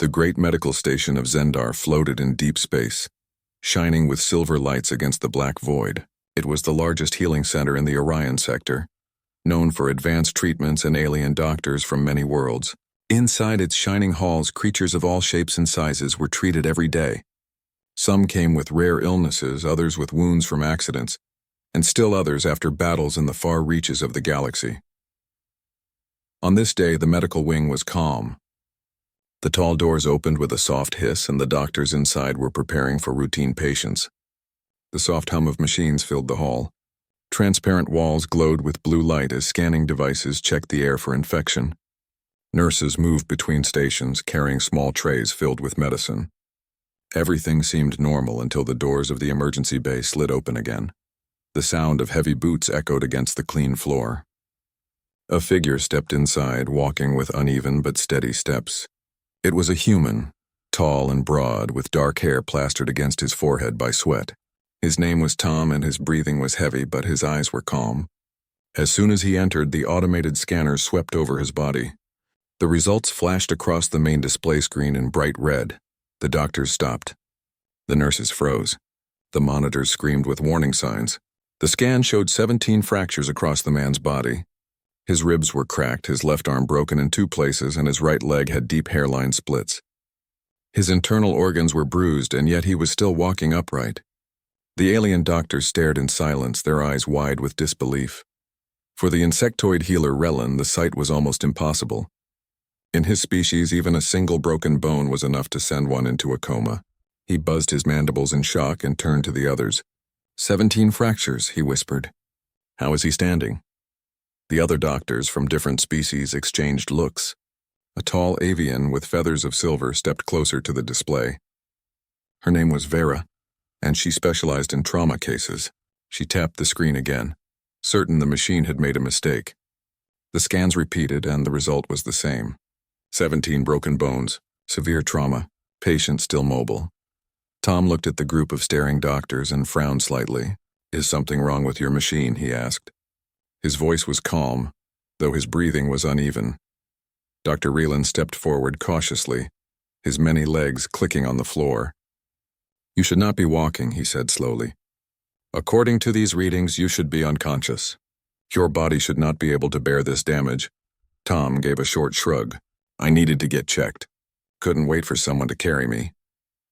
The great medical station of Zendar floated in deep space, shining with silver lights against the black void. It was the largest healing center in the Orion sector, known for advanced treatments and alien doctors from many worlds. Inside its shining halls, creatures of all shapes and sizes were treated every day. Some came with rare illnesses, others with wounds from accidents, and still others after battles in the far reaches of the galaxy. On this day, the medical wing was calm. The tall doors opened with a soft hiss, and the doctors inside were preparing for routine patients. The soft hum of machines filled the hall. Transparent walls glowed with blue light as scanning devices checked the air for infection. Nurses moved between stations, carrying small trays filled with medicine. Everything seemed normal until the doors of the emergency bay slid open again. The sound of heavy boots echoed against the clean floor. A figure stepped inside, walking with uneven but steady steps. It was a human, tall and broad, with dark hair plastered against his forehead by sweat. His name was Tom, and his breathing was heavy, but his eyes were calm. As soon as he entered, the automated scanners swept over his body. The results flashed across the main display screen in bright red. The doctors stopped. The nurses froze. The monitors screamed with warning signs. The scan showed 17 fractures across the man's body. His ribs were cracked, his left arm broken in 2 places, and his right leg had deep hairline splits. His internal organs were bruised, and yet he was still walking upright. The alien doctors stared in silence, their eyes wide with disbelief. For the insectoid healer Relin, the sight was almost impossible. In his species, even a single broken bone was enough to send one into a coma. He buzzed his mandibles in shock and turned to the others. 17 fractures, he whispered. How is he standing? The other doctors from different species exchanged looks. A tall avian with feathers of silver stepped closer to the display. Her name was Vera, and she specialized in trauma cases. She tapped the screen again, certain the machine had made a mistake. The scans repeated, and the result was the same. 17 broken bones, severe trauma, patient still mobile. Tom looked at the group of staring doctors and frowned slightly. Is something wrong with your machine? He asked. His voice was calm, though his breathing was uneven. Dr. Relan stepped forward cautiously, his many legs clicking on the floor. You should not be walking, he said slowly. According to these readings, you should be unconscious. Your body should not be able to bear this damage. Tom gave a short shrug. I needed to get checked. Couldn't wait for someone to carry me.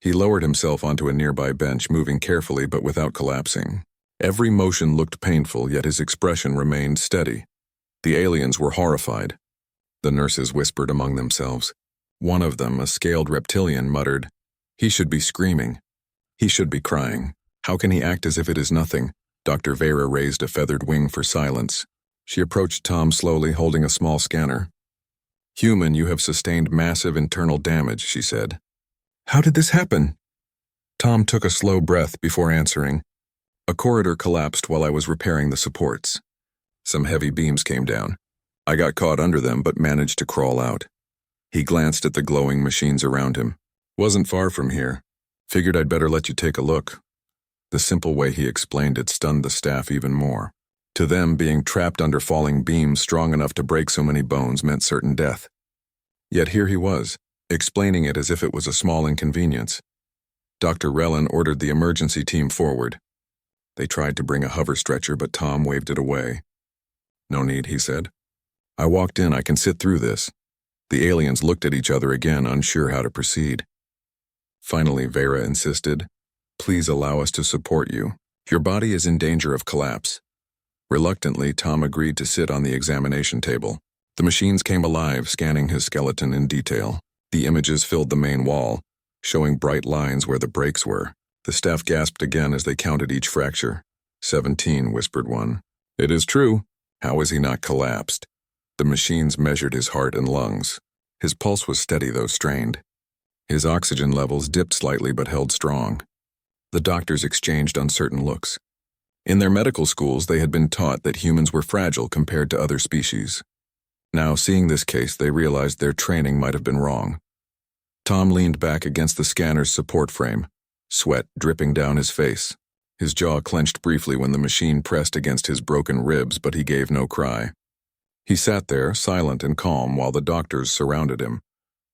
He lowered himself onto a nearby bench, moving carefully but without collapsing. Every motion looked painful, yet his expression remained steady. The aliens were horrified. The nurses whispered among themselves. One of them, a scaled reptilian, muttered, He should be screaming. He should be crying. How can he act as if it is nothing? Dr. Vera raised a feathered wing for silence. She approached Tom slowly, holding a small scanner. Human, you have sustained massive internal damage, she said. How did this happen? Tom took a slow breath before answering. A corridor collapsed while I was repairing the supports. Some heavy beams came down. I got caught under them but managed to crawl out. He glanced at the glowing machines around him. Wasn't far from here. Figured I'd better let you take a look. The simple way he explained it stunned the staff even more. To them, being trapped under falling beams strong enough to break so many bones meant certain death. Yet here he was, explaining it as if it was a small inconvenience. Dr. Relan ordered the emergency team forward. They tried to bring a hover stretcher, but Tom waved it away. No need, he said. I walked in, I can sit through this. The aliens looked at each other again, unsure how to proceed. Finally, Vera insisted, Please allow us to support you. Your body is in danger of collapse. Reluctantly, Tom agreed to sit on the examination table. The machines came alive, scanning his skeleton in detail. The images filled the main wall, showing bright lines where the breaks were. The staff gasped again as they counted each fracture. 17, whispered one. It is true. How is he not collapsed? The machines measured his heart and lungs. His pulse was steady, though strained. His oxygen levels dipped slightly but held strong. The doctors exchanged uncertain looks. In their medical schools, they had been taught that humans were fragile compared to other species. Now, seeing this case, they realized their training might have been wrong. Tom leaned back against the scanner's support frame, sweat dripping down his face. His jaw clenched briefly when the machine pressed against his broken ribs, but he gave no cry. He sat there, silent and calm, while the doctors surrounded him,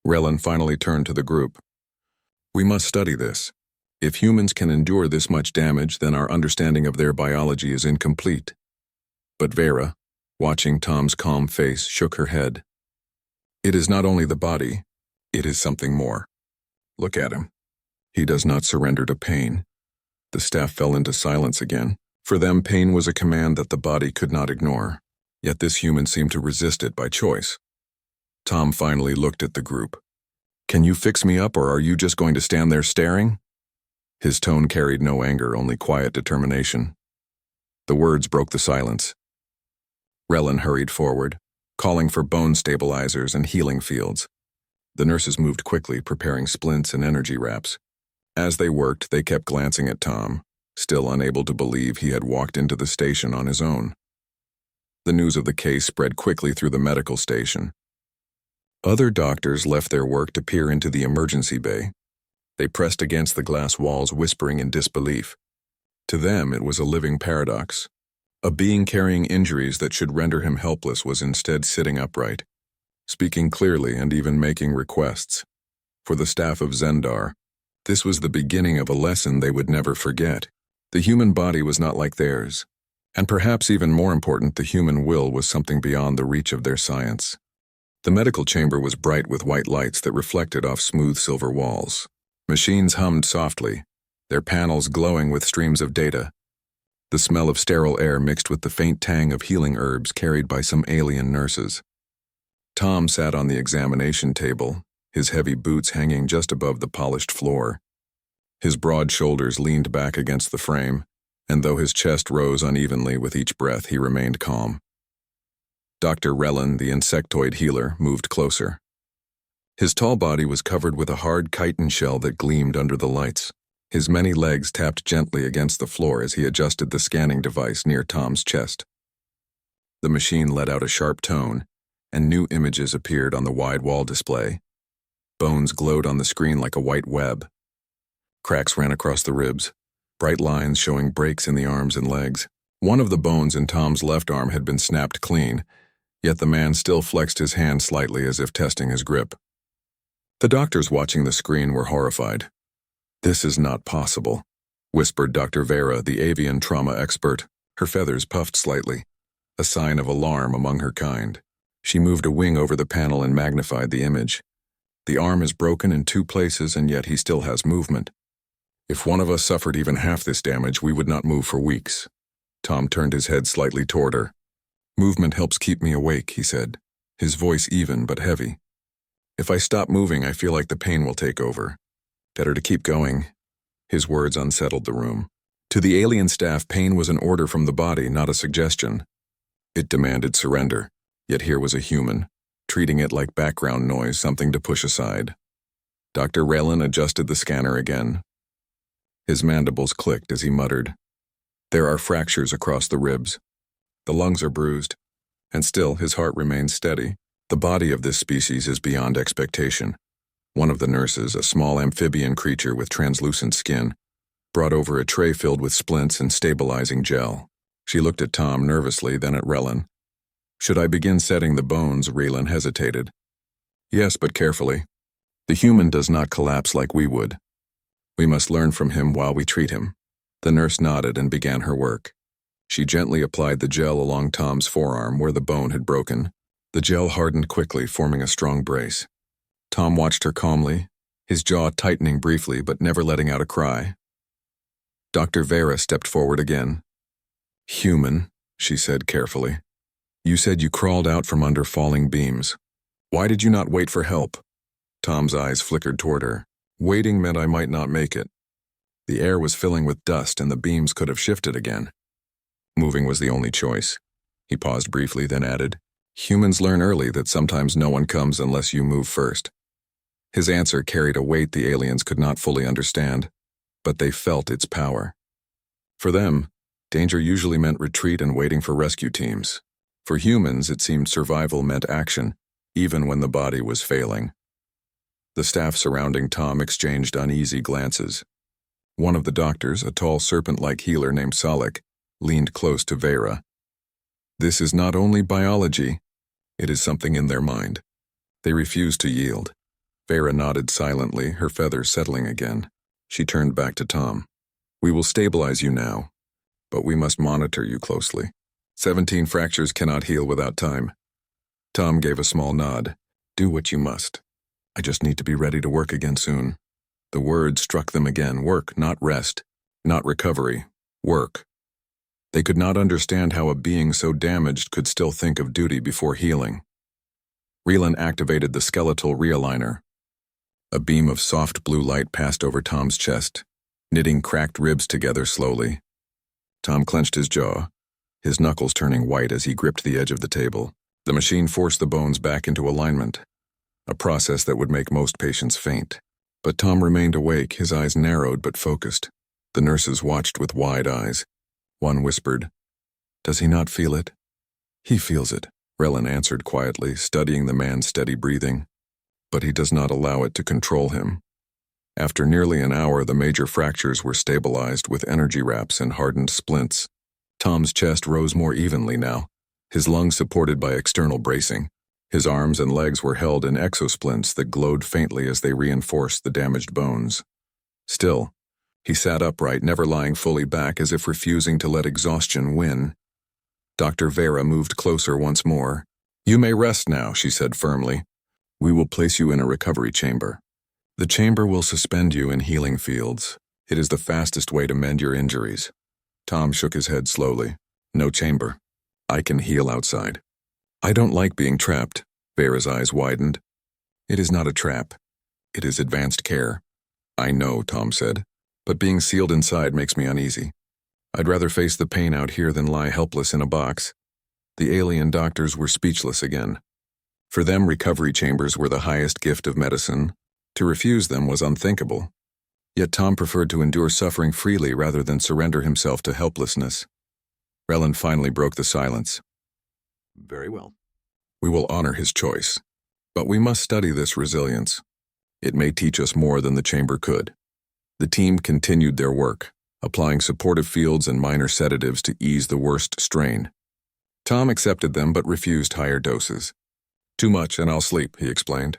Relin finally turned to the group. We must study this. If humans can endure this much damage, then our understanding of their biology is incomplete. But Vera, watching Tom's calm face, shook her head. It is not only the body, it is something more. Look at him. He does not surrender to pain. The staff fell into silence again. For them, pain was a command that the body could not ignore. Yet this human seemed to resist it by choice. Tom finally looked at the group. Can you fix me up, or are you just going to stand there staring? His tone carried no anger, only quiet determination. The words broke the silence. Relin hurried forward, calling for bone stabilizers and healing fields. The nurses moved quickly, preparing splints and energy wraps. As they worked, they kept glancing at Tom, still unable to believe he had walked into the station on his own. The news of the case spread quickly through the medical station. Other doctors left their work to peer into the emergency bay. They pressed against the glass walls, whispering in disbelief. To them, it was a living paradox. A being carrying injuries that should render him helpless was instead sitting upright, speaking clearly and even making requests. For the staff of Zendar, this was the beginning of a lesson they would never forget. The human body was not like theirs, and perhaps even more important, the human will was something beyond the reach of their science. The medical chamber was bright with white lights that reflected off smooth silver walls. Machines hummed softly, their panels glowing with streams of data. The smell of sterile air mixed with the faint tang of healing herbs carried by some alien nurses. Tom sat on the examination table, his heavy boots hanging just above the polished floor. His broad shoulders leaned back against the frame, and though his chest rose unevenly with each breath, he remained calm. Dr. Relin, the insectoid healer, moved closer. His tall body was covered with a hard chitin shell that gleamed under the lights. His many legs tapped gently against the floor as he adjusted the scanning device near Tom's chest. The machine let out a sharp tone, and new images appeared on the wide wall display. Bones glowed on the screen like a white web. Cracks ran across the ribs, bright lines showing breaks in the arms and legs. One of the bones in Tom's left arm had been snapped clean, yet the man still flexed his hand slightly as if testing his grip. The doctors watching the screen were horrified. This is not possible, whispered Dr. Vera, the avian trauma expert. Her feathers puffed slightly, a sign of alarm among her kind. She moved a wing over the panel and magnified the image. The arm is broken in 2 places, and yet he still has movement. If one of us suffered even half this damage, we would not move for weeks. Tom turned his head slightly toward her. Movement helps keep me awake, he said, his voice even but heavy. If I stop moving, I feel like the pain will take over. Better to keep going. His words unsettled the room. To the alien staff, pain was an order from the body, not a suggestion. It demanded surrender, yet here was a human, treating it like background noise, something to push aside. Dr. Relin adjusted the scanner again. His mandibles clicked as he muttered. There are fractures across the ribs. The lungs are bruised, and still his heart remains steady. The body of this species is beyond expectation. One of the nurses, a small amphibian creature with translucent skin, brought over a tray filled with splints and stabilizing gel. She looked at Tom nervously, then at Relin. Should I begin setting the bones? Relin hesitated. Yes, but carefully. The human does not collapse like we would. We must learn from him while we treat him. The nurse nodded and began her work. She gently applied the gel along Tom's forearm where the bone had broken. The gel hardened quickly, forming a strong brace. Tom watched her calmly, his jaw tightening briefly but never letting out a cry. Dr. Vera stepped forward again. Human, she said carefully. You said you crawled out from under falling beams. Why did you not wait for help? Tom's eyes flickered toward her. Waiting meant I might not make it. The air was filling with dust and the beams could have shifted again. Moving was the only choice. He paused briefly, then added, Humans learn early that sometimes no one comes unless you move first. His answer carried a weight the aliens could not fully understand, but they felt its power. For them, danger usually meant retreat and waiting for rescue teams. For humans, it seemed survival meant action, even when the body was failing. The staff surrounding Tom exchanged uneasy glances. One of the doctors, a tall serpent-like healer named Salik, leaned close to Vera. This is not only biology, it is something in their mind. They refuse to yield. Vera nodded silently, her feathers settling again. She turned back to Tom. We will stabilize you now, but we must monitor you closely. 17 fractures cannot heal without time. Tom gave a small nod. Do what you must. I just need to be ready to work again soon. The words struck them again. Work, not rest. Not recovery. Work. They could not understand how a being so damaged could still think of duty before healing. Relan activated the skeletal realigner. A beam of soft blue light passed over Tom's chest, knitting cracked ribs together slowly. Tom clenched his jaw, his knuckles turning white as he gripped the edge of the table. The machine forced the bones back into alignment, a process that would make most patients faint. But Tom remained awake, his eyes narrowed but focused. The nurses watched with wide eyes. One whispered, "Does he not feel it?" "He feels it," Relan answered quietly, studying the man's steady breathing. "But he does not allow it to control him." After nearly an hour, the major fractures were stabilized with energy wraps and hardened splints. Tom's chest rose more evenly now, his lungs supported by external bracing. His arms and legs were held in exosplints that glowed faintly as they reinforced the damaged bones. Still, he sat upright, never lying fully back, as if refusing to let exhaustion win. Dr. Vera moved closer once more. "You may rest now," she said firmly. "We will place you in a recovery chamber. The chamber will suspend you in healing fields. It is the fastest way to mend your injuries." Tom shook his head slowly. "No chamber. I can heal outside." "I don't like being trapped." Vera's eyes widened. "It is not a trap. It is advanced care." "I know," Tom said, "but being sealed inside makes me uneasy. I'd rather face the pain out here than lie helpless in a box." The alien doctors were speechless again. For them, recovery chambers were the highest gift of medicine. To refuse them was unthinkable. Yet Tom preferred to endure suffering freely rather than surrender himself to helplessness. Relan finally broke the silence. "Very well. We will honor his choice. But we must study this resilience. It may teach us more than the chamber could." The team continued their work, applying supportive fields and minor sedatives to ease the worst strain. Tom accepted them but refused higher doses. "Too much and I'll sleep," he explained.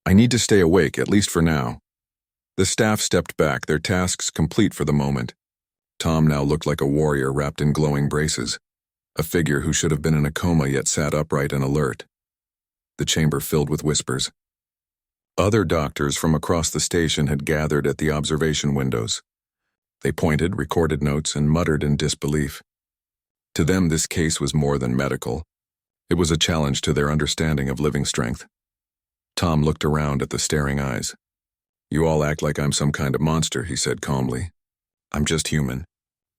"I need to stay awake, at least for now." The staff stepped back, their tasks complete for the moment. Tom now looked like a warrior wrapped in glowing braces, a figure who should have been in a coma yet sat upright and alert. The chamber filled with whispers. Other doctors from across the station had gathered at the observation windows. They pointed, recorded notes, and muttered in disbelief. To them, this case was more than medical. It was a challenge to their understanding of living strength. Tom looked around at the staring eyes. "You all act like I'm some kind of monster," he said calmly. "I'm just human.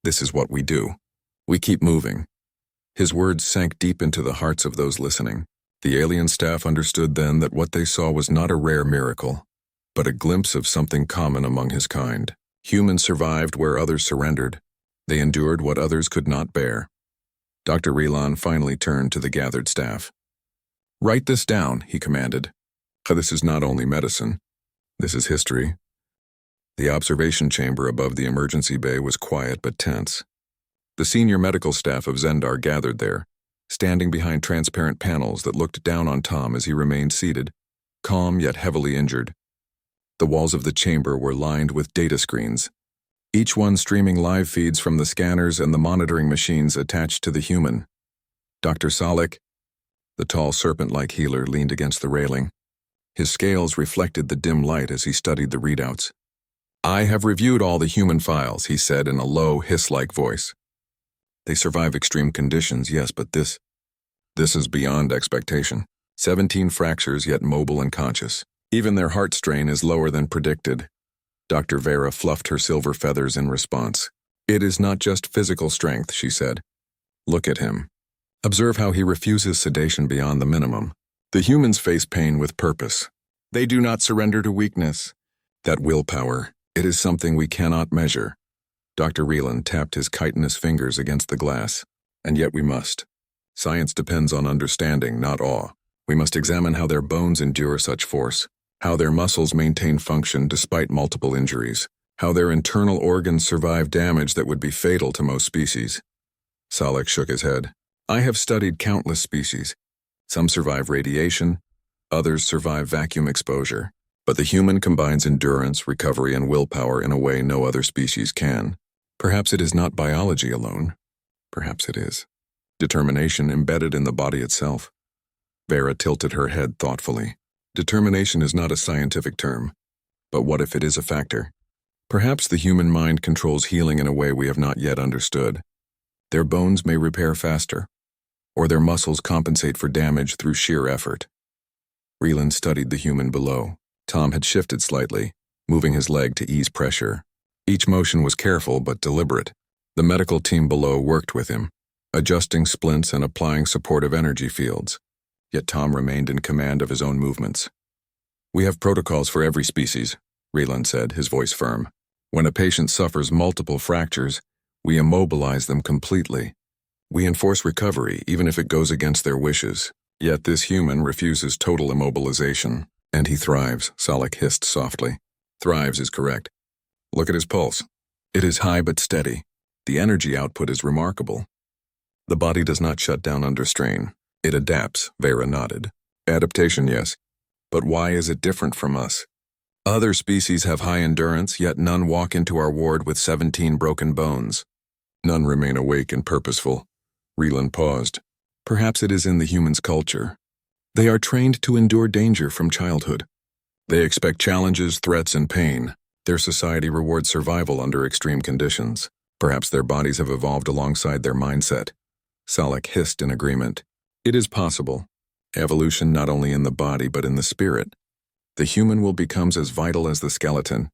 This is what we do. We keep moving." His words sank deep into the hearts of those listening. The alien staff understood then that what they saw was not a rare miracle, but a glimpse of something common among his kind. Humans survived where others surrendered. They endured what others could not bear. Dr. Relan finally turned to the gathered staff. "Write this down," he commanded. "This is not only medicine. This is history." The observation chamber above the emergency bay was quiet but tense. The senior medical staff of Zendar gathered there, standing behind transparent panels that looked down on Tom as he remained seated, calm yet heavily injured. The walls of the chamber were lined with data screens, each one streaming live feeds from the scanners and the monitoring machines attached to the human. Dr. Salik, the tall serpent-like healer, leaned against the railing. His scales reflected the dim light as he studied the readouts. "I have reviewed all the human files," he said in a low, hiss-like voice. "They survive extreme conditions, yes, but this is beyond expectation. 17 fractures, yet mobile and conscious. Even their heart strain is lower than predicted." Dr. Vera fluffed her silver feathers in response. "It is not just physical strength," she said. "Look at him. Observe how he refuses sedation beyond the minimum. The humans face pain with purpose. They do not surrender to weakness. That willpower, it is something we cannot measure." Dr. Relan tapped his chitinous fingers against the glass. "And yet we must. Science depends on understanding, not awe. We must examine how their bones endure such force, how their muscles maintain function despite multiple injuries, how their internal organs survive damage that would be fatal to most species." Salek shook his head. "I have studied countless species. Some survive radiation, others survive vacuum exposure. But the human combines endurance, recovery, and willpower in a way no other species can. Perhaps it is not biology alone. Perhaps it is determination embedded in the body itself. Vera tilted her head thoughtfully. Determination is not a scientific term. But what if it is a factor? Perhaps the human mind controls healing in a way we have not yet understood. Their bones may repair faster, or their muscles compensate for damage through sheer effort. Reland studied the human below. Tom had shifted slightly, moving his leg to ease pressure. Each motion was careful but deliberate. The medical team below worked with him, adjusting splints and applying supportive energy fields. Yet Tom remained in command of his own movements. "We have protocols for every species," Reland said, his voice firm. "When a patient suffers multiple fractures, we immobilize them completely. We enforce recovery even if it goes against their wishes. Yet this human refuses total immobilization. And he thrives," Salak hissed softly. "Thrives is correct. Look at his pulse. It is high but steady. The energy output is remarkable. The body does not shut down under strain. It adapts," Vera nodded. "Adaptation, yes. But why is it different from us? Other species have high endurance, yet none walk into our ward with 17 broken bones. None remain awake and purposeful." Reland paused. "Perhaps it is in the human's culture. They are trained to endure danger from childhood. They expect challenges, threats, and pain. Their society rewards survival under extreme conditions. Perhaps their bodies have evolved alongside their mindset." Salak hissed in agreement. "It is possible. Evolution not only in the body but in the spirit. The human will become as vital as the skeleton.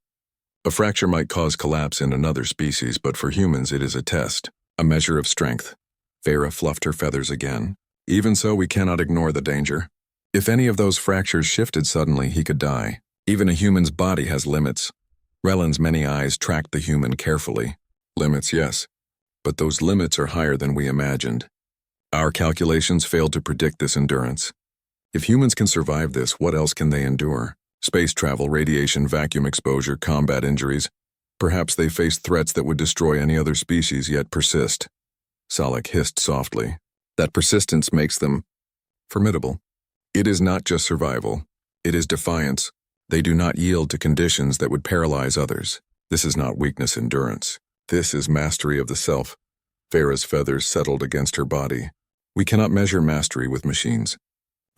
A fracture might cause collapse in another species, but for humans it is a test, a measure of strength." Vera fluffed her feathers again. "Even so, we cannot ignore the danger. If any of those fractures shifted suddenly, he could die. Even a human's body has limits." Reland's many eyes tracked the human carefully. "Limits, yes. But those limits are higher than we imagined. Our calculations failed to predict this endurance. If humans can survive this, what else can they endure? Space travel, radiation, vacuum exposure, combat injuries. Perhaps they face threats that would destroy any other species yet persist." Salak hissed softly. "That persistence makes them formidable. It is not just survival. It is defiance. They do not yield to conditions that would paralyze others. This is not weakness endurance. This is mastery of the self." Vera's feathers settled against her body. "We cannot measure mastery with machines.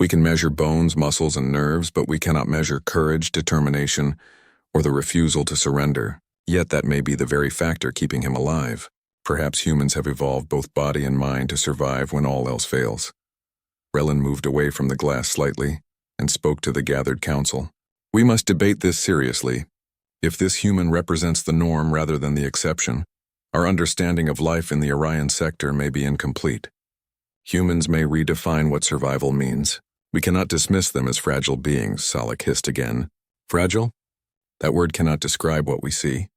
We can measure bones, muscles, and nerves, but we cannot measure courage, determination, or the refusal to surrender. Yet that may be the very factor keeping him alive. Perhaps humans have evolved both body and mind to survive when all else fails." Reland moved away from the glass slightly and spoke to the gathered council. "We must debate this seriously. If this human represents the norm rather than the exception, our understanding of life in the Orion sector may be incomplete. Humans may redefine what survival means. We cannot dismiss them as fragile beings," Salak hissed again. "Fragile? That word cannot describe what we see.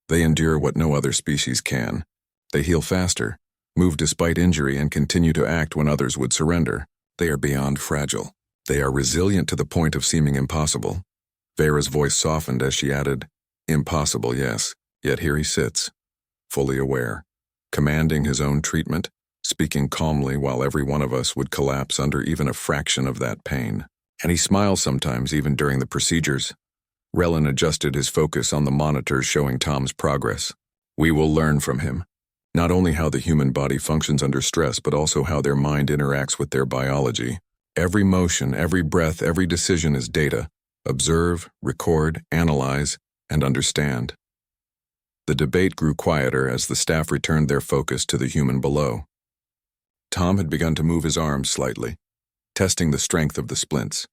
They endure what no other species can. They heal faster, move despite injury, and continue to act when others would surrender. They are beyond fragile. They are resilient to the point of seeming impossible." Vera's voice softened as she added, "Impossible, yes, yet here he sits, fully aware, commanding his own treatment, speaking calmly while every one of us would collapse under even a fraction of that pain. And he smiles sometimes even during the procedures." Reland adjusted his focus on the monitors showing Tom's progress. "We will learn from him. Not only how the human body functions under stress, but also how their mind interacts with their biology. Every motion, every breath, every decision is data. Observe, record, analyze, and understand." The debate grew quieter as the staff returned their focus to the human below. Tom had begun to move his arms slightly, testing the strength of the splints.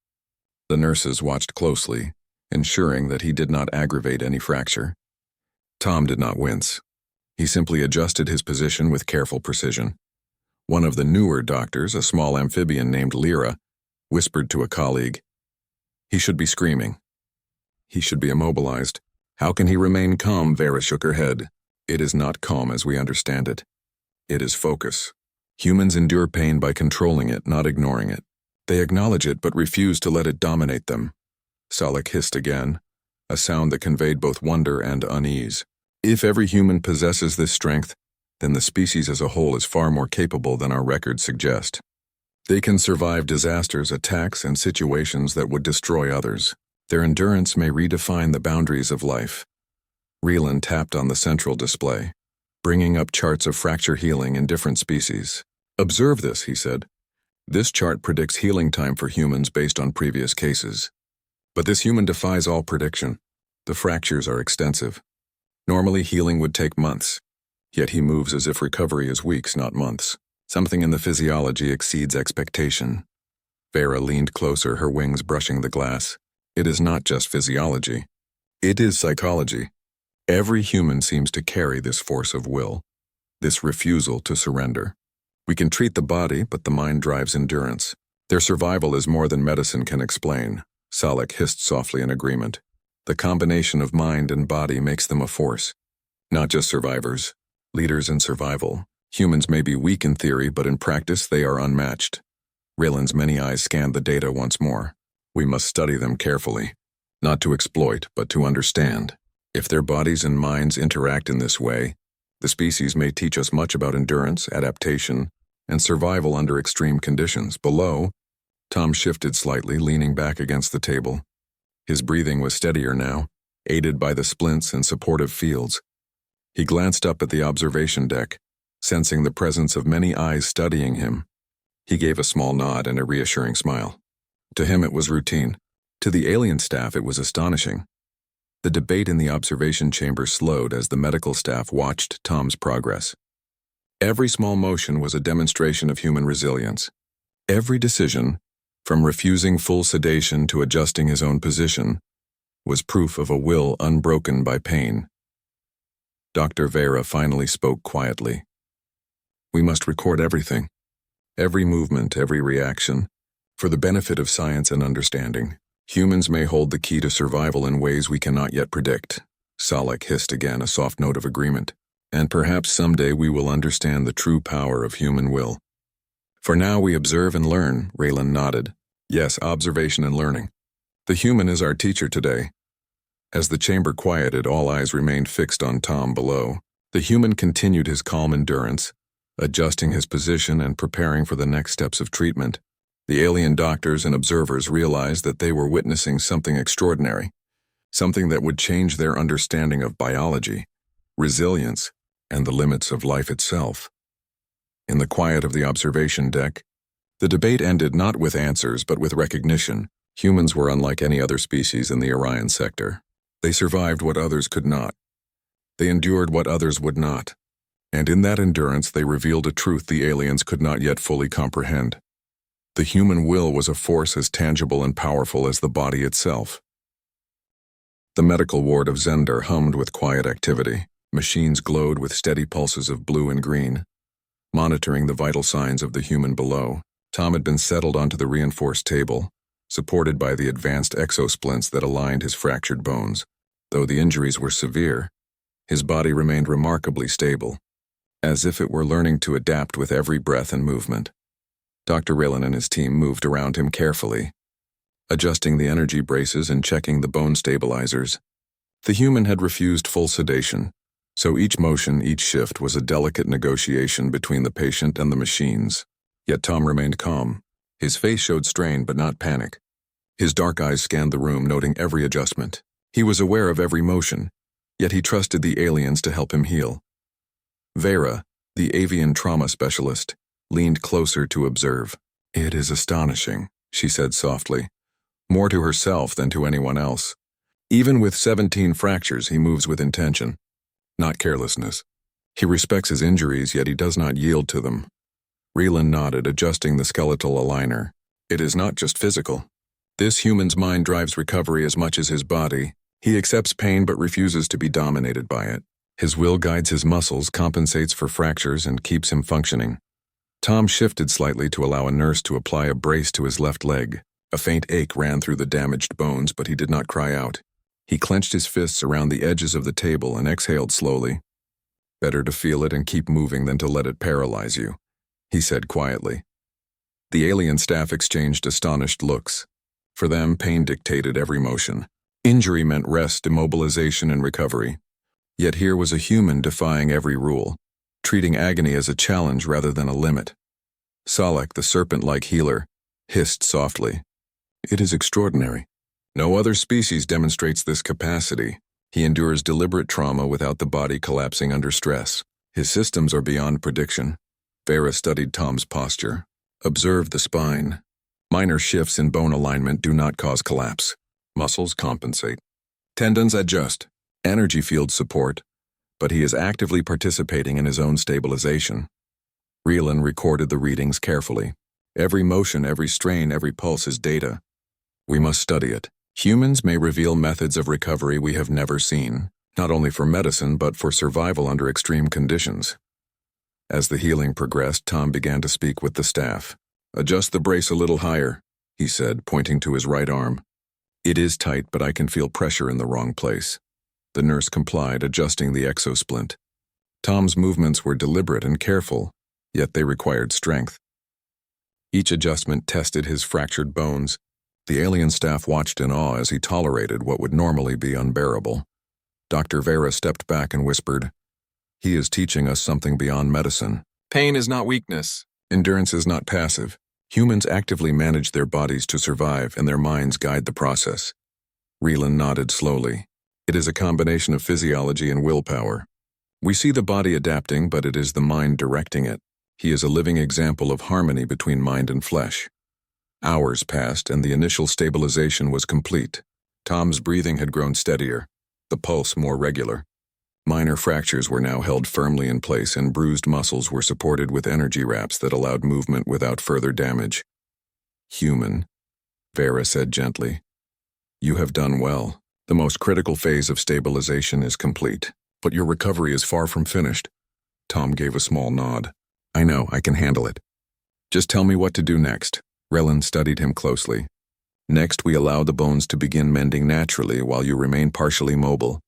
The nurses watched closely, ensuring that he did not aggravate any fracture. Tom did not wince. He simply adjusted his position with careful precision. One of the newer doctors, a small amphibian named Lyra, whispered to a colleague, "He should be screaming. He should be immobilized." "How can he remain calm?" Vera shook her head. "It is not calm as we understand it. It is focus. Humans endure pain by controlling it, not ignoring it. They acknowledge it but refuse to let it dominate them." Salak hissed again, a sound that conveyed both wonder and unease. "If every human possesses this strength, then the species as a whole is far more capable than our records suggest. They can survive disasters, attacks, and situations that would destroy others. Their endurance may redefine the boundaries of life. Relan tapped on the central display, bringing up charts of fracture healing in different species. "Observe this," he said. "This chart predicts healing time for humans based on previous cases. But this human defies all prediction. The fractures are extensive. Normally, healing would take months. Yet he moves as if recovery is weeks, not months. Something in the physiology exceeds expectation." Vera leaned closer, her wings brushing the glass. "It is not just physiology. It is psychology. Every human seems to carry this force of will, this refusal to surrender. We can treat the body, but the mind drives endurance. Their survival is more than medicine can explain." Salak hissed softly in agreement. "The combination of mind and body makes them a force. Not just survivors, leaders in survival. Humans may be weak in theory, but in practice they are unmatched." Raylan's many eyes scanned the data once more. "We must study them carefully. Not to exploit, but to understand. If their bodies and minds interact in this way, the species may teach us much about endurance, adaptation, and survival under extreme conditions." Below, Tom shifted slightly, leaning back against the table. His breathing was steadier now, aided by the splints and supportive fields. He glanced up at the observation deck, sensing the presence of many eyes studying him. He gave a small nod and a reassuring smile. To him it was routine. To the alien staff it was astonishing. The debate in the observation chamber slowed as the medical staff watched Tom's progress. Every small motion was a demonstration of human resilience. Every decision, from refusing full sedation to adjusting his own position, was proof of a will unbroken by pain. Dr. Vera finally spoke quietly. "We must record everything. Every movement, every reaction, for the benefit of science and understanding. Humans may hold the key to survival in ways we cannot yet predict." Salak hissed again, a soft note of agreement. "And perhaps someday we will understand the true power of human will. For now we observe and learn." Raylan nodded. "Yes, observation and learning. The human is our teacher today." As the chamber quieted, all eyes remained fixed on Tom below. The human continued his calm endurance, adjusting his position and preparing for the next steps of treatment. The alien doctors and observers realized that they were witnessing something extraordinary, something that would change their understanding of biology, resilience, and the limits of life itself. In the quiet of the observation deck, the debate ended not with answers but with recognition. Humans were unlike any other species in the Orion sector. They survived what others could not. They endured what others would not. And in that endurance they revealed a truth the aliens could not yet fully comprehend. The human will was a force as tangible and powerful as the body itself. The medical ward of Zendar hummed with quiet activity. Machines glowed with steady pulses of blue and green, monitoring the vital signs of the human below. Tom had been settled onto the reinforced table, supported by the advanced exosplints that aligned his fractured bones. Though the injuries were severe, his body remained remarkably stable, as if it were learning to adapt with every breath and movement. Dr. Raylan and his team moved around him carefully, adjusting the energy braces and checking the bone stabilizers. The human had refused full sedation, so each motion, each shift was a delicate negotiation between the patient and the machines. Yet Tom remained calm. His face showed strain but not panic. His dark eyes scanned the room, noting every adjustment. He was aware of every motion, yet he trusted the aliens to help him heal. Vera, the avian trauma specialist, leaned closer to observe. "It is astonishing," she said softly, more to herself than to anyone else. "Even with 17 fractures, he moves with intention, not carelessness. He respects his injuries, yet he does not yield to them." Raylan nodded, adjusting the skeletal aligner. "It is not just physical. This human's mind drives recovery as much as his body. He accepts pain but refuses to be dominated by it. His will guides his muscles, compensates for fractures, and keeps him functioning." Tom shifted slightly to allow a nurse to apply a brace to his left leg. A faint ache ran through the damaged bones, but he did not cry out. He clenched his fists around the edges of the table and exhaled slowly. "Better to feel it and keep moving than to let it paralyze you," he said quietly. The alien staff exchanged astonished looks. For them, pain dictated every motion. Injury meant rest, immobilization, and recovery. Yet here was a human defying every rule, treating agony as a challenge rather than a limit. Salak, the serpent-like healer, hissed softly. "It is extraordinary. No other species demonstrates this capacity. He endures deliberate trauma without the body collapsing under stress. His systems are beyond prediction. Vera studied Tom's posture. Observed the spine. Minor shifts in bone alignment do not cause collapse. Muscles compensate. Tendons adjust. Energy fields support. But he is actively participating in his own stabilization. Rieland recorded the readings carefully. Every motion, every strain, every pulse is data. We must study it. Humans may reveal methods of recovery we have never seen, not only for medicine but for survival under extreme conditions. As the healing progressed, Tom began to speak with the staff. "Adjust the brace a little higher," he said, pointing to his right arm. "It is tight, but I can feel pressure in the wrong place." The nurse complied, adjusting the exosplint. Tom's movements were deliberate and careful, yet they required strength. Each adjustment tested his fractured bones. The alien staff watched in awe as he tolerated what would normally be unbearable. Dr. Vera stepped back and whispered, "He is teaching us something beyond medicine. Pain is not weakness. Endurance is not passive. Humans actively manage their bodies to survive, and their minds guide the process." Rieland nodded slowly. "It is a combination of physiology and willpower. We see the body adapting, but it is the mind directing it. He is a living example of harmony between mind and flesh." Hours passed, and the initial stabilization was complete. Tom's breathing had grown steadier, the pulse more regular. Minor fractures were now held firmly in place, and bruised muscles were supported with energy wraps that allowed movement without further damage. "Human," Vera said gently. "You have done well. The most critical phase of stabilization is complete, but your recovery is far from finished." Tom gave a small nod. "I know, I can handle it. Just tell me what to do next." Rieland studied him closely. "Next, we allow the bones to begin mending naturally while you remain partially mobile.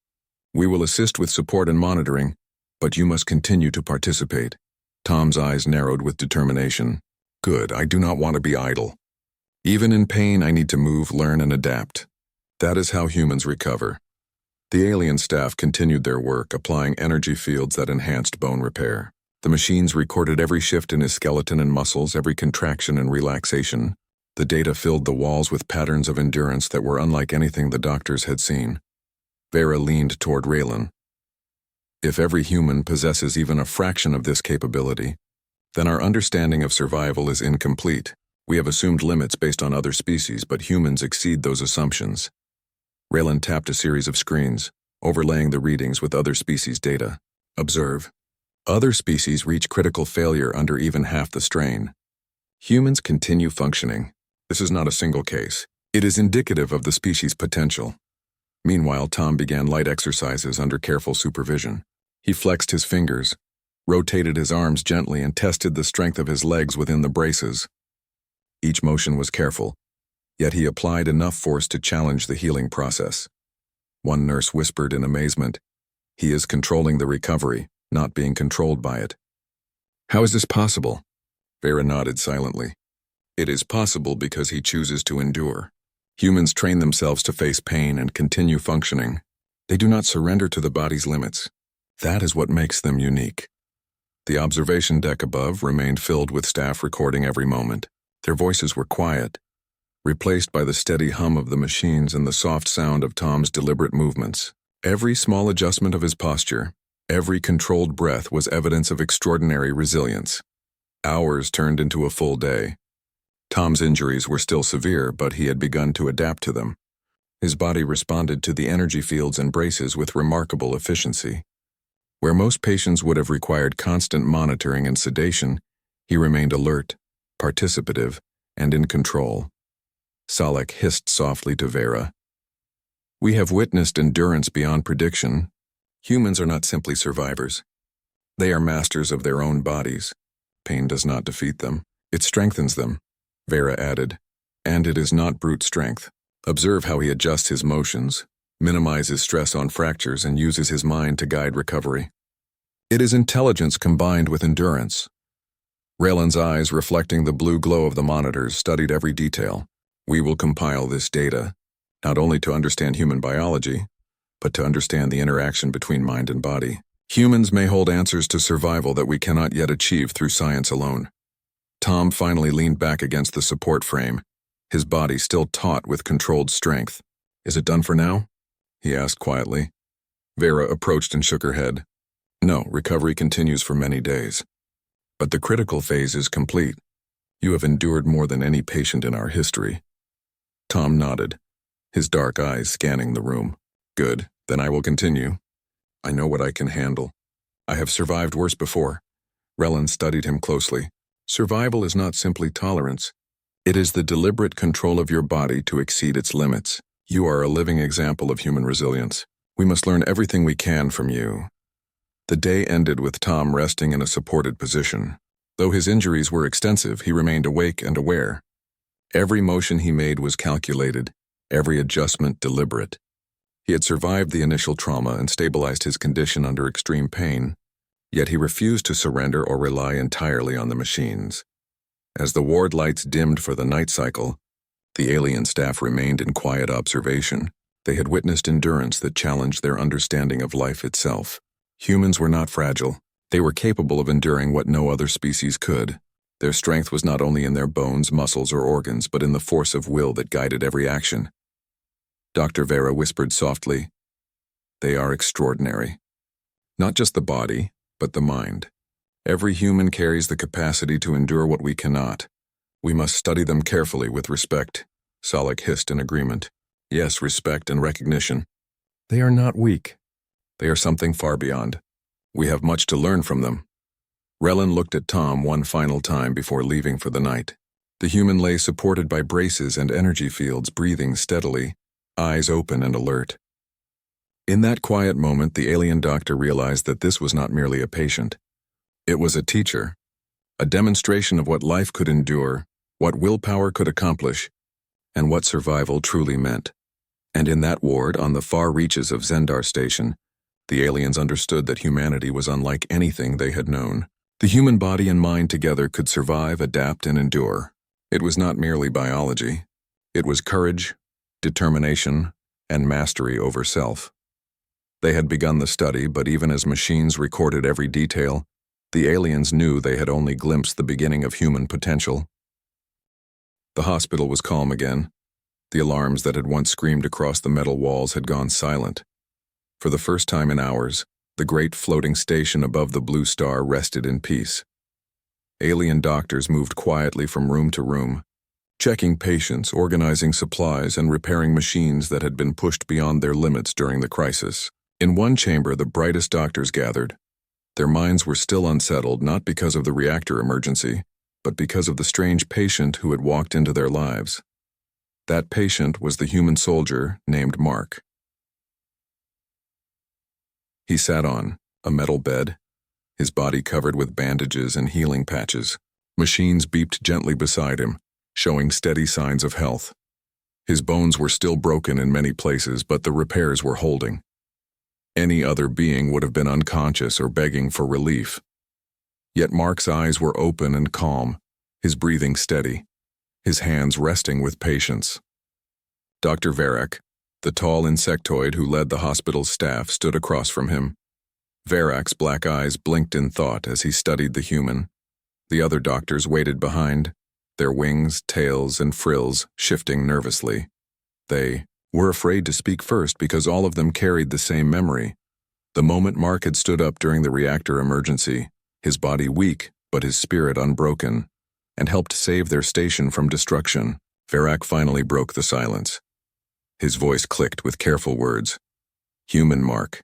We will assist with support and monitoring, but you must continue to participate." Tom's eyes narrowed with determination. "Good, I do not want to be idle. Even in pain, I need to move, learn, and adapt. That is how humans recover." The alien staff continued their work, applying energy fields that enhanced bone repair. The machines recorded every shift in his skeleton and muscles, every contraction and relaxation. The data filled the walls with patterns of endurance that were unlike anything the doctors had seen. Vera leaned toward Rieland. "If every human possesses even a fraction of this capability, then our understanding of survival is incomplete. We have assumed limits based on other species, but humans exceed those assumptions." Rieland tapped a series of screens, overlaying the readings with other species' data. "Observe. Other species reach critical failure under even half the strain. Humans continue functioning. This is not a single case. It is indicative of the species' potential." Meanwhile, Tom began light exercises under careful supervision. He flexed his fingers, rotated his arms gently, and tested the strength of his legs within the braces. Each motion was careful, yet he applied enough force to challenge the healing process. One nurse whispered in amazement, "He is controlling the recovery, not being controlled by it." "How is this possible?" Vera nodded silently. "It is possible because he chooses to endure. Humans train themselves to face pain and continue functioning. They do not surrender to the body's limits. That is what makes them unique." The observation deck above remained filled with staff recording every moment. Their voices were quiet, replaced by the steady hum of the machines and the soft sound of Tom's deliberate movements. Every small adjustment of his posture, every controlled breath was evidence of extraordinary resilience. Hours turned into a full day. Tom's injuries were still severe, but he had begun to adapt to them. His body responded to the energy fields and braces with remarkable efficiency. Where most patients would have required constant monitoring and sedation, he remained alert, participative, and in control. Salek hissed softly to Vera. "We have witnessed endurance beyond prediction. Humans are not simply survivors. They are masters of their own bodies. Pain does not defeat them. It strengthens them," Vera added. "And it is not brute strength. Observe how he adjusts his motions, minimizes stress on fractures, and uses his mind to guide recovery. It is intelligence combined with endurance." Rieland's eyes, reflecting the blue glow of the monitors, studied every detail. "We will compile this data, not only to understand human biology, but to understand the interaction between mind and body. Humans may hold answers to survival that we cannot yet achieve through science alone." Tom finally leaned back against the support frame, his body still taut with controlled strength. Is it done for now? He asked quietly. Vera approached and shook her head. No, recovery continues for many days. But the critical phase is complete. You have endured more than any patient in our history. Tom nodded, his dark eyes scanning the room. Good, then I will continue. I know what I can handle. I have survived worse before. Relin studied him closely. Survival is not simply tolerance. It is the deliberate control of your body to exceed its limits. You are a living example of human resilience. We must learn everything we can from you. The day ended with Tom resting in a supported position. Though his injuries were extensive, he remained awake and aware. Every motion he made was calculated, every adjustment deliberate. He had survived the initial trauma and stabilized his condition under extreme pain, yet he refused to surrender or rely entirely on the machines. As the ward lights dimmed for the night cycle, the alien staff remained in quiet observation. They had witnessed endurance that challenged their understanding of life itself. Humans were not fragile. They were capable of enduring what no other species could. Their strength was not only in their bones, muscles, or organs, but in the force of will that guided every action. Dr. Vera whispered softly, "They are extraordinary. Not just the body, but the mind. Every human carries the capacity to endure what we cannot. We must study them carefully with respect." Solek hissed in agreement. Yes, respect and recognition. They are not weak. They are something far beyond. We have much to learn from them. Relin looked at Tom one final time before leaving for the night. The human lay supported by braces and energy fields, breathing steadily, eyes open and alert. In that quiet moment, the alien doctor realized that this was not merely a patient. It was a teacher, a demonstration of what life could endure, what willpower could accomplish, and what survival truly meant. And in that ward, on the far reaches of Zendar Station, the aliens understood that humanity was unlike anything they had known. The human body and mind together could survive, adapt, and endure. It was not merely biology. It was courage, determination, and mastery over self. They had begun the study, but even as machines recorded every detail, the aliens knew they had only glimpsed the beginning of human potential. The hospital was calm again. The alarms that had once screamed across the metal walls had gone silent. For the first time in hours, the great floating station above the blue star rested in peace. Alien doctors moved quietly from room to room, checking patients, organizing supplies, and repairing machines that had been pushed beyond their limits during the crisis. In one chamber, the brightest doctors gathered. Their minds were still unsettled, not because of the reactor emergency, but because of the strange patient who had walked into their lives. That patient was the human soldier named Mark. He sat on a metal bed, his body covered with bandages and healing patches. Machines beeped gently beside him, showing steady signs of health. His bones were still broken in many places, but the repairs were holding. Any other being would have been unconscious or begging for relief. Yet Mark's eyes were open and calm, his breathing steady, his hands resting with patience. Dr. Varrak, the tall insectoid who led the hospital's staff, stood across from him. Varrak's black eyes blinked in thought as he studied the human. The other doctors waited behind, their wings, tails, and frills shifting nervously. They were afraid to speak first because all of them carried the same memory. The moment Mark had stood up during the reactor emergency, his body weak but his spirit unbroken, and helped save their station from destruction. Varrak finally broke the silence. His voice clicked with careful words. Human Mark,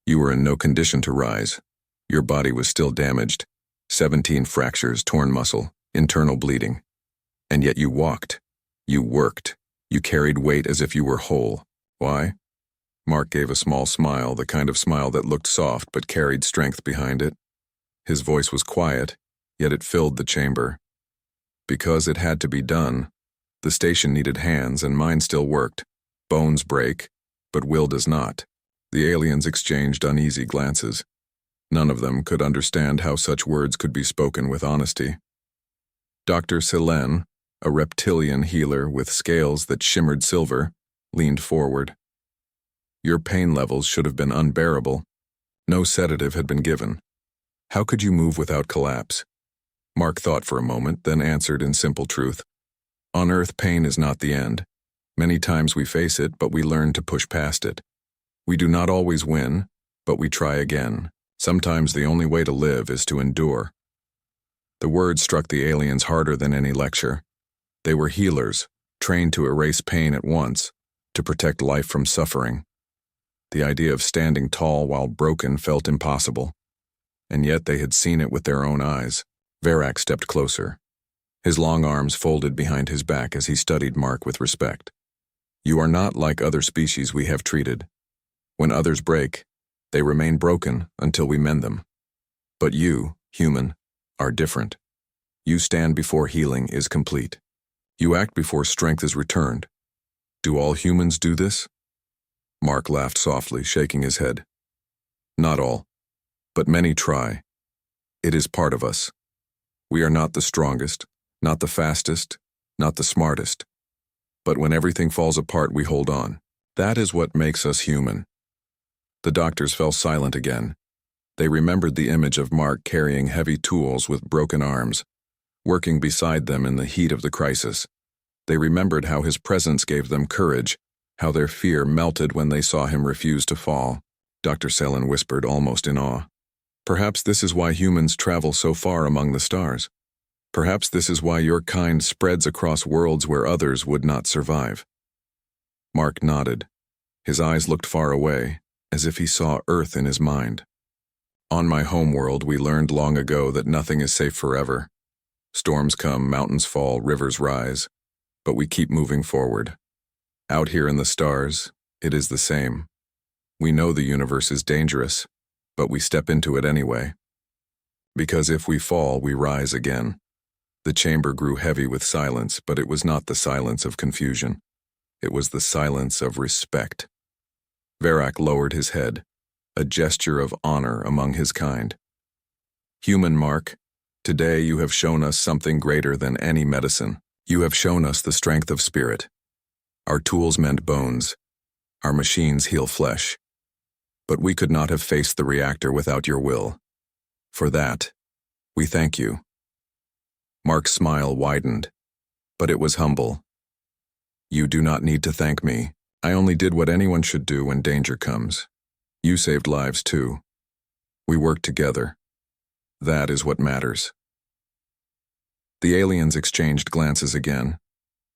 you were in no condition to rise. Your body was still damaged. 17 fractures, torn muscle, internal bleeding. And yet you walked. You worked. You carried weight as if you were whole. Why? Mark gave a small smile, the kind of smile that looked soft but carried strength behind it. His voice was quiet, yet it filled the chamber. Because it had to be done. The station needed hands, and mine still worked. Bones break, but will does not. The aliens exchanged uneasy glances. None of them could understand how such words could be spoken with honesty. Dr. Selene, a reptilian healer with scales that shimmered silver, leaned forward. Your pain levels should have been unbearable. No sedative had been given. How could you move without collapse? Mark thought for a moment, then answered in simple truth. On Earth, pain is not the end. Many times we face it, but we learn to push past it. We do not always win, but we try again. Sometimes the only way to live is to endure. The words struck the aliens harder than any lecture. They were healers, trained to erase pain at once, to protect life from suffering. The idea of standing tall while broken felt impossible, and yet they had seen it with their own eyes. Verak stepped closer. His long arms folded behind his back as he studied Mark with respect. You are not like other species we have treated. When others break, they remain broken until we mend them. But you, human, are different. You stand before healing is complete. You act before strength is returned. Do all humans do this? Mark laughed softly, shaking his head. Not all, but many try. It is part of us. We are not the strongest, not the fastest, not the smartest. But when everything falls apart, we hold on. That is what makes us human. The doctors fell silent again. They remembered the image of Mark carrying heavy tools with broken arms, working beside them in the heat of the crisis. They remembered how his presence gave them courage, how their fear melted when they saw him refuse to fall. Dr. Selin whispered, almost in awe. Perhaps this is why humans travel so far among the stars. Perhaps this is why your kind spreads across worlds where others would not survive. Mark nodded. His eyes looked far away, as if he saw Earth in his mind. On my home world, we learned long ago that nothing is safe forever. Storms come, mountains fall, rivers rise, but we keep moving forward. Out here in the stars, it is the same. We know the universe is dangerous, but we step into it anyway. Because if we fall, we rise again. The chamber grew heavy with silence, but it was not the silence of confusion. It was the silence of respect. Verak lowered his head, a gesture of honor among his kind. Human Mark, today you have shown us something greater than any medicine. You have shown us the strength of spirit. Our tools mend bones. Our machines heal flesh. But we could not have faced the reactor without your will. For that, we thank you. Mark's smile widened, but it was humble. You do not need to thank me. I only did what anyone should do when danger comes. You saved lives too. We worked together. That is what matters. The aliens exchanged glances again,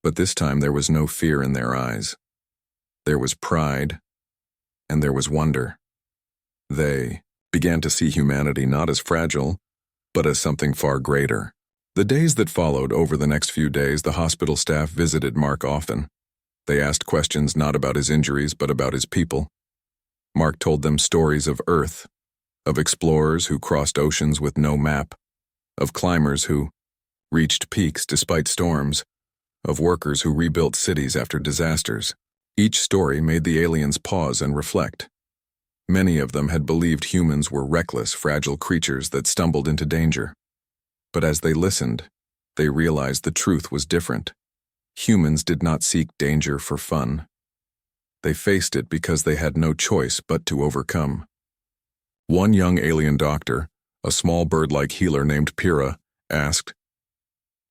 but this time there was no fear in their eyes. There was pride, and there was wonder. They began to see humanity not as fragile, but as something far greater. The days that followed, over the next few days, the hospital staff visited Mark often. They asked questions not about his injuries, but about his people. Mark told them stories of Earth, of explorers who crossed oceans with no map, of climbers who reached peaks despite storms, of workers who rebuilt cities after disasters. Each story made the aliens pause and reflect. Many of them had believed humans were reckless, fragile creatures that stumbled into danger. But as they listened, they realized the truth was different. Humans did not seek danger for fun. They faced it because they had no choice but to overcome. One young alien doctor, a small bird-like healer named Pyrrha, asked,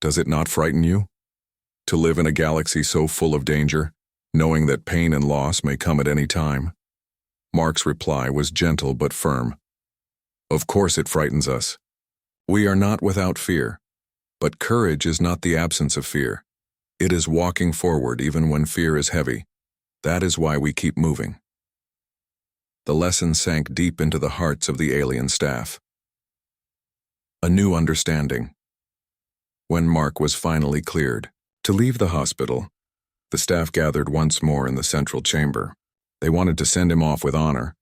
"Does it not frighten you? To live in a galaxy so full of danger, knowing that pain and loss may come at any time?" Mark's reply was gentle but firm. "Of course it frightens us. We are not without fear, but courage is not the absence of fear. It is walking forward even when fear is heavy. That is why we keep moving." The lesson sank deep into the hearts of the alien staff. A new understanding. When Mark was finally cleared to leave the hospital, the staff gathered once more in the central chamber. They wanted to send him off with honor.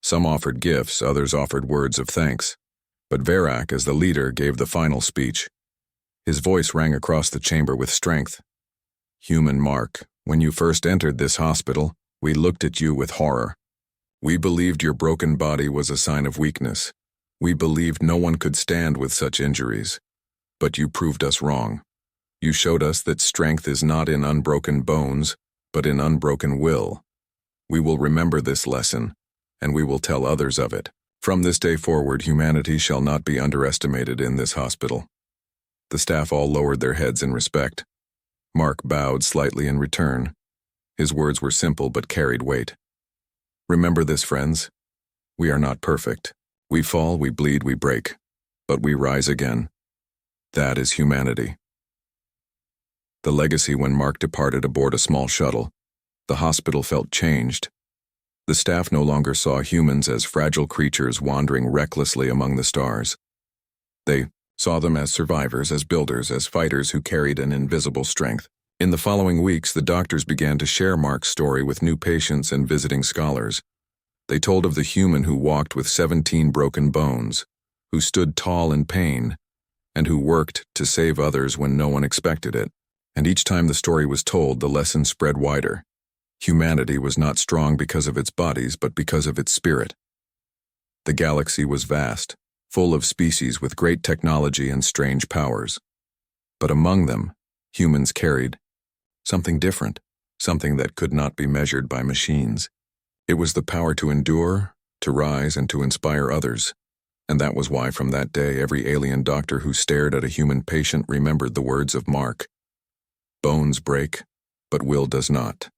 Some offered gifts, others offered words of thanks. But Verak, as the leader, gave the final speech. His voice rang across the chamber with strength. "Human Mark, when you first entered this hospital, we looked at you with horror. We believed your broken body was a sign of weakness. We believed no one could stand with such injuries. But you proved us wrong. You showed us that strength is not in unbroken bones, but in unbroken will. We will remember this lesson, and we will tell others of it. From this day forward, humanity shall not be underestimated in this hospital." The staff all lowered their heads in respect. Mark bowed slightly in return. His words were simple but carried weight. Remember this, friends. We are not perfect. We fall, we bleed, we break. But we rise again. That is humanity. The legacy when Mark departed aboard a small shuttle. The hospital felt changed. The staff no longer saw humans as fragile creatures wandering recklessly among the stars. They saw them as survivors, as builders, as fighters who carried an invisible strength. In the following weeks, the doctors began to share Mark's story with new patients and visiting scholars. They told of the human who walked with 17 broken bones, who stood tall in pain, and who worked to save others when no one expected it. And each time the story was told, the lesson spread wider. Humanity was not strong because of its bodies, but because of its spirit. The galaxy was vast, full of species with great technology and strange powers. But among them, humans carried something different, something that could not be measured by machines. It was the power to endure, to rise, and to inspire others. And that was why from that day every alien doctor who stared at a human patient remembered the words of Mark. Bones break, but will does not.